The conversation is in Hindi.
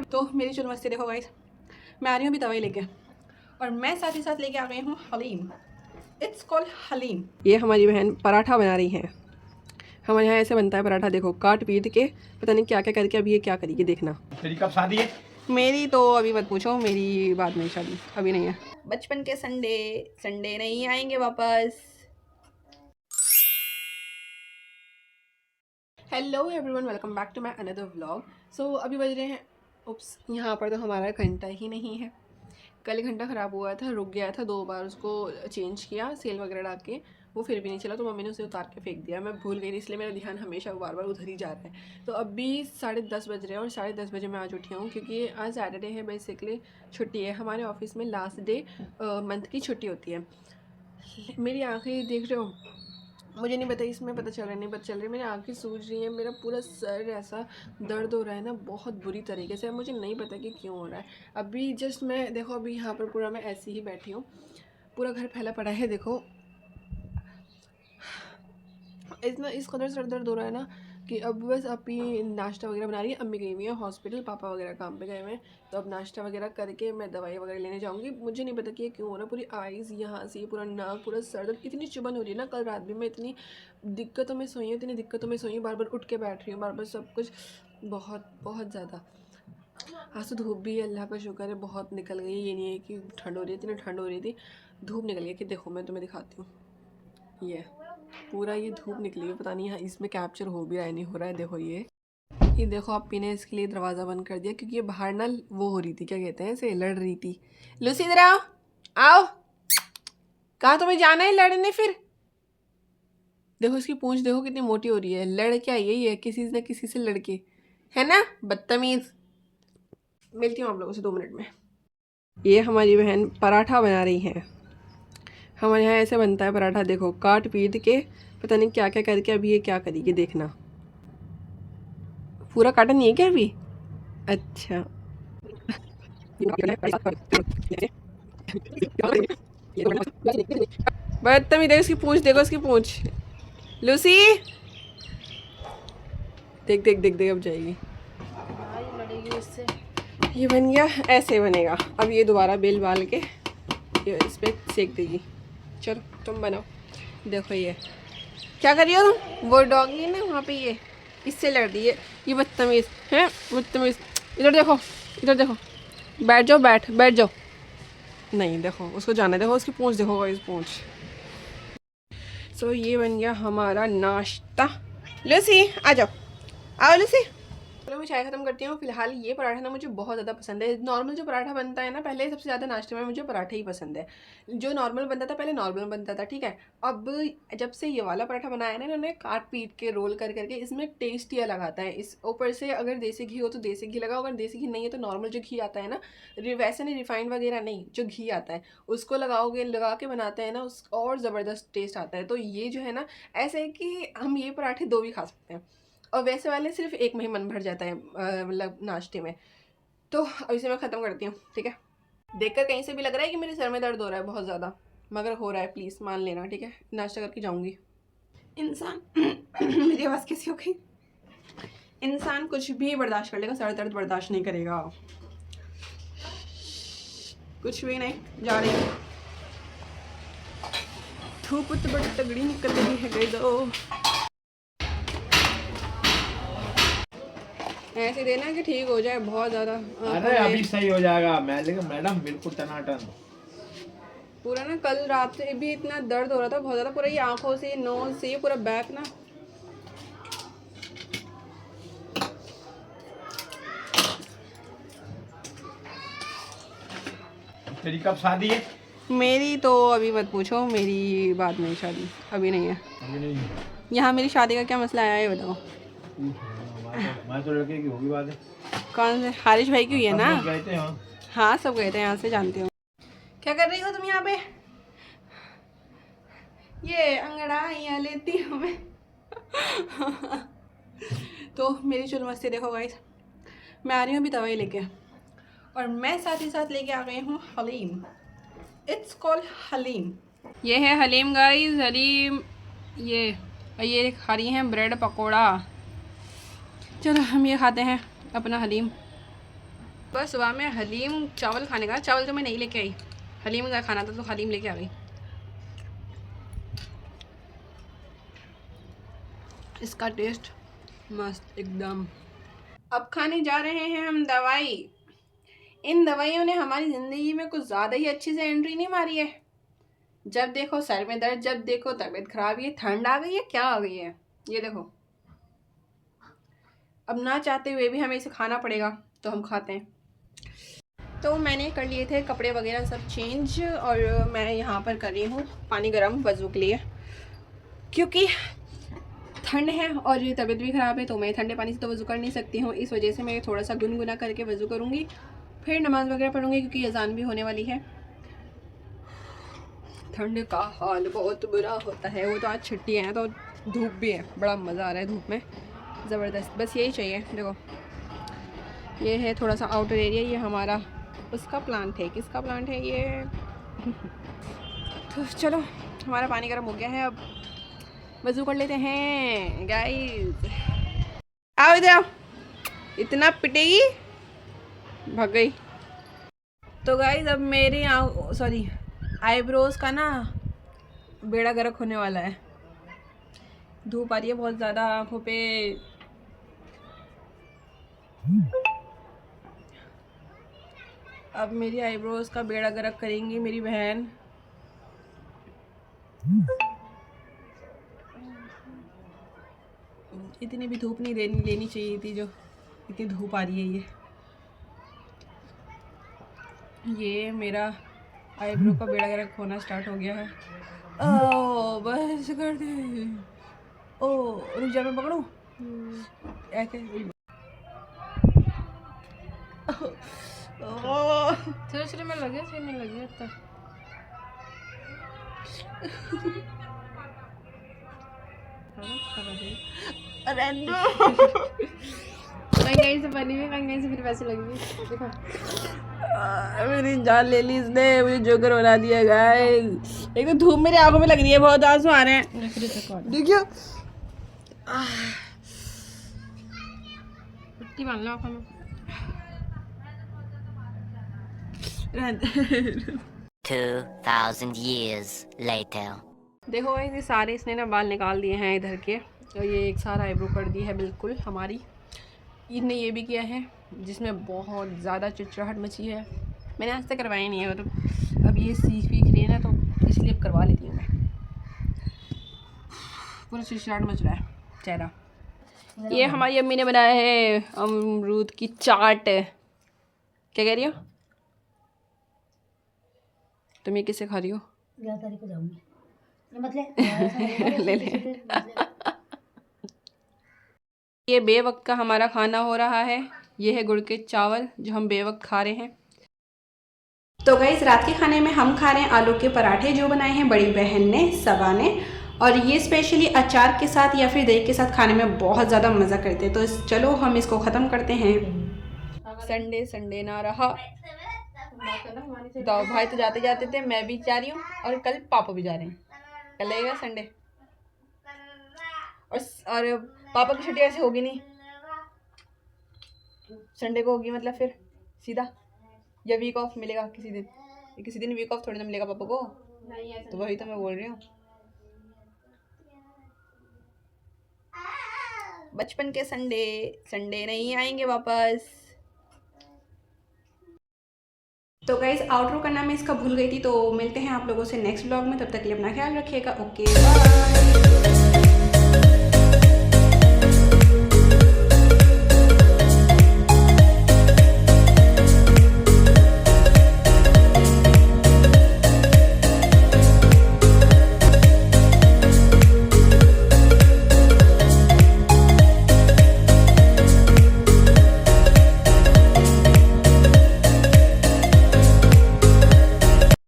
तो मेरी चुल मस्ती देखो गाइस, मैं आ रही हूँ अभी दवाई लेके और मैं साथ ही साथ लेके आ गई हूँ हलीम। It's called haleem. ये हमारी बहन पराठा बना रही है। हमारे यहाँ ऐसे बनता है पराठा, देखो काट पीट के पता नहीं क्या क्या करके। अभी ये क्या करेगी देखना। तेरी कब शादी है? मेरी तो अभी मत पूछो, मेरी बाद में शादी अभी नहीं है। बचपन के संडे नहीं आएंगे वापस। Hello everyone, welcome back to my another vlog. So अभी बज रहे हैं, उप्स, यहाँ पर तो हमारा घंटा ही नहीं है। कल घंटा ख़राब हुआ था, रुक गया था, 2 बार उसको चेंज किया सेल वगैरह डाल के, वो फिर भी नहीं चला तो मम्मी ने उसे उतार के फेंक दिया। मैं भूल गई थी, इसलिए मेरा ध्यान हमेशा बार बार उधर ही जा रहा है। तो अभी 10:30 बज रहे हैं और 10:30 बजे मैं आज उठी हूँ क्योंकि आज सैटरडे है, बेसिकली छुट्टी है हमारे ऑफिस में। लास्ट डे मंथ की छुट्टी होती है। मेरी आँखें देख रहे हो, मुझे नहीं पता, इसमें पता चल रहा है नहीं पता चल रही है, मेरी आंखें सूज रही हैं, मेरा पूरा सर ऐसा दर्द हो रहा है ना बहुत बुरी तरीके से। मुझे नहीं पता कि क्यों हो रहा है। अभी जस्ट मैं देखो, अभी यहाँ पर पूरा मैं ऐसे ही बैठी हूँ, पूरा घर फैला पड़ा है देखो। इतना इस कदर सर दर्द हो रहा है ना कि अब बस अभी नाश्ता वगैरह बना रही है। अम्मी गई हुई है हॉस्पिटल, पापा वगैरह काम पे गए हुए हैं, तो अब नाश्ता वगैरह करके मैं दवाई वगैरह लेने जाऊँगी। मुझे नहीं पता कि ये क्यों हो रहा है, पूरी आइज़ यहाँ से पूरा नाक पूरा सर दर्द, इतनी चुभन हो रही है ना। कल रात भी मैं इतनी दिक्कतों में सोई हूँ, इतनी दिक्कतों में सोई हूँ, बार बार उठ के बैठ रही हूँ, बार बार सब कुछ बहुत बहुत ज़्यादा। आज तो धूप भी अल्लाह का शुक्र है बहुत निकल गई। ये नहीं है कि ठंड हो रही है, इतनी ठंड हो रही थी, धूप निकल गई। कि देखो मैं तुम्हें दिखाती हूँ, ये पूरा ये धूप निकली है, पता नहीं यहाँ इसमें कैप्चर हो भी रहा है नहीं हो रहा है। देखो ये देखो, अप्पी ने इसके लिए दरवाज़ा बंद कर दिया क्योंकि ये बाहर ना वो हो रही थी, क्या कहते हैं इसे, लड़ रही थी। लूसी इधर आओ, आओ, कहा तुम्हें जाना है लड़ने फिर। देखो इसकी पूंछ देखो कितनी मोटी हो रही है, लड़ क्या यही है किसी न किसी से लड़के, है ना, बदतमीज। मिलती हूँ आप लोगों से 2 मिनट में। ये हमारी बहन पराठा बना रही है। हमारे यहाँ ऐसे बनता है पराठा, देखो काट पीट के पता नहीं क्या क्या करके। अभी ये क्या करेगी देखना। पूरा काटा नहीं है क्या अभी? अच्छा बदतमीज, देखो इसकी पूंछ, देखो इसकी पूंछ। लूसी देख देख देख देख, अब जाएगी, लड़ेगी उससे। ये बन गया, ऐसे बनेगा। अब ये दोबारा बेल बाल के ये इस पर सेक देगी। चलो तुम बनाओ। देखो ये क्या कर रही हो तुम, वो डॉगी है ना वहाँ पे, ये इससे लड़ रही है, ये बदतमीज है, बदतमीज। इधर देखो, इधर देखो, बैठ जाओ, बैठ जाओ। नहीं देखो उसको जाने, देखो उसकी पूंछ देखो, इस पूंछ। सो ये बन गया हमारा नाश्ता। लूसी आ जाओ, आओ लूसी। चलो मैं चाय खत्म करती हूँ। फिलहाल ये पराठा ना मुझे बहुत ज़्यादा पसंद है। नॉर्मल जो पराठा बनता है ना, पहले सबसे ज़्यादा नाश्ते में मुझे पराठा ही पसंद है। जो नॉर्मल बनता था पहले, नॉर्मल बनता था, ठीक है। अब जब से ये वाला पराठा बनाया ना इन्होंने, काट पीट के रोल कर करके, इसमें टेस्ट ही अलग आता है। इस ऊपर से अगर देसी घी हो तो देसी घी लगाओ, अगर देसी घी नहीं है तो नॉर्मल जो घी आता है ना, वैसे नहीं रिफाइंड वगैरह नहीं, जो घी आता है उसको लगाओगे, लगा के बनाते हैं ना, उस और ज़बरदस्त टेस्ट आता है। तो ये जो है ना, ऐसा है कि हम ये पराठे 2 भी खा सकते हैं, और वैसे वाले सिर्फ एक में ही मन भर जाता है, मतलब नाश्ते में। तो अब इसे मैं ख़त्म करती हूँ, ठीक है। देखकर कहीं से भी लग रहा है कि मेरे सर में दर्द हो रहा है बहुत ज़्यादा, मगर हो रहा है, प्लीज़ मान लेना, ठीक है। नाश्ता करके जाऊँगी। इंसान मेरी आवाज़ कैसी हो गई। इंसान कुछ भी बर्दाश्त कर लेगा, सर दर्द बर्दाश्त नहीं करेगा, कुछ भी नहीं। जा रही हूँ, धूप तो बड़ी तगड़ी निकल रही है गई दो। ऐसे देना कि ठीक हो जाए बहुत ज़्यादा। अरे अभी सही हो जाएगा। मैं लेकिन मैडम बिल्कुल टनाटन। पूरा ना कल रात से भी इतना दर्द हो रहा था बहुत ज़्यादा, पूरा ये आँखों से, नोज से, पूरा बैक ना। तेरी कब शादी है? मेरी तो अभी मत पूछो, मेरी बाद में शादी अभी नहीं है। अभी नहीं है। यहाँ मेरी शादी का क्या मसला आया है बताओ। हमारे तो लड़के की होगी बात है। कौन से, हारिश भाई की हुई है ना? सब लोग गए थे, हाँ। हाँ सब गए थे, यहाँ से जानती हूँ। क्या कर रही हो तुम यहाँ पे? ये अंगड़ाइयाँ लेती हूँ मैं तो मेरी चुल मस्ती देखो गाइस, मैं आ रही हूँ अभी दवाई लेके और मैं साथ ही साथ लेके आ गई हूँ हलीम। It's called haleem. ये है हलीम गाइस, हलीम। ये खा रही हैं ब्रेड पकोड़ा। चलो हम ये खाते हैं अपना हलीम। बस सुबह में हलीम चावल खाने का, चावल तो मैं नहीं लेके आई, हलीम का खाना था तो हलीम लेके आ गई। इसका टेस्ट मस्त एकदम। अब खाने जा रहे हैं हम दवाई। इन दवाइयों ने हमारी ज़िंदगी में कुछ ज़्यादा ही अच्छी से एंट्री नहीं मारी है। जब देखो सर में दर्द, जब देखो तबीयत खराब, ये ठंड आ गई है क्या आ गई है, ये देखो। अब ना चाहते हुए भी हमें इसे खाना पड़ेगा तो हम खाते हैं। तो मैंने कर लिए थे कपड़े वगैरह सब चेंज, और मैं यहाँ पर कर रही हूँ पानी गर्म वज़ू के लिए, क्योंकि ठंड है और ये तबीयत भी ख़राब है तो मैं ठंडे पानी से तो वज़ू कर नहीं सकती हूँ। इस वजह से मैं थोड़ा सा गुनगुना करके वज़ू करूँगी, फिर नमाज़ वगैरह पढ़ूँगी क्योंकि अज़ान भी होने वाली है। ठंड का हाल बहुत बुरा होता है। वो तो आज छुट्टी है तो धूप भी है, बड़ा मज़ा आ रहा है धूप में, ज़बरदस्त। बस यही चाहिए। देखो ये है थोड़ा सा आउटर एरिया, ये हमारा उसका प्लांट है। किसका प्लांट है ये? तो चलो हमारा पानी गर्म हो गया है, अब वज़ू कर लेते हैं गाइस। आओ इधर आओ, इतना पिटेगी, भाग गई। तो गाइस अब मेरे आईब्रोज़ का ना बेड़ा गर्क होने वाला है। धूप आ रही है बहुत ज़्यादा आँखों पे। अब मेरी आईब्रोज़ का बेड़ा गर्क करेंगी मेरी बहन। इतनी भी धूप नहीं लेनी चाहिए थी, जो इतनी धूप आ रही है। ये मेरा आईब्रो का बेड़ा गर्क होना स्टार्ट हो गया है। ओ बस कर दे। ओ रुक जा, मैं पकड़ूं ऐसे। थोड़े थोड़े में लगे, फिर नहीं लगे तब। कहीं से बनी हुई, कहीं से फिर वैसे लगी। देखो मेरी जान ले ली इसने, मुझे जोकर बना दिया गाइस। एक तो धूप मेरी आंखों में लग रही है, बहुत आंसू आ रहे हैं। देखियो पट्टी बांध लो आँखों में। 2000 years later. देखो ये सारे इसने ना बाल निकाल दिए हैं इधर के, और ये एक सारा आईब्रो कर दी है बिल्कुल हमारी। इसने ये भी किया है जिसमें बहुत ज़्यादा चिड़चिड़ाहट मची है। मैंने आज तक करवाई नहीं है, मतलब अब ये सीख रही है ना तो इसलिए अब करवा लेती हूँ मैं। पूरा चिड़चिड़ाहट मच रहा है चेहरा। ये हमारी अम्मी ने बनाया है अमरूद की चाट। क्या कह रही हो तुम? ये किससे खा रही हो? 11 तारीख को जाऊंगी, मतलब ले ले। ये बेवक्त का हमारा खाना हो रहा है। ये है गुड़ के चावल जो हम बेवक्त खा रहे हैं। तो गाइस रात के खाने में हम खा रहे हैं आलू के पराठे जो बनाए हैं बड़ी बहन ने, सबा ने, और ये स्पेशली अचार के साथ या फिर दही के साथ खाने में बहुत ज़्यादा मज़ा करते हैं। तो चलो हम इसको ख़त्म करते हैं। संडे ना रहा तो भाई तो जाते जाते थे, मैं भी जा रही हूँ और कल पापा भी जा रहे हैं। कल लगेगा संडे, और पापा की छुट्टी ऐसे होगी नहीं, संडे को होगी, मतलब फिर सीधा या वीक ऑफ मिलेगा किसी दिन वीक ऑफ थोड़ी ना मिलेगा पापा को। तो वही तो मैं बोल रही हूँ, बचपन के संडे नहीं आएंगे वापस। तो गाइज आउटरो करना मैं इसका भूल गई थी, तो मिलते हैं आप लोगों से नेक्स्ट ब्लॉग में। तब तक के लिए अपना ख्याल रखिएगा। Okay bye.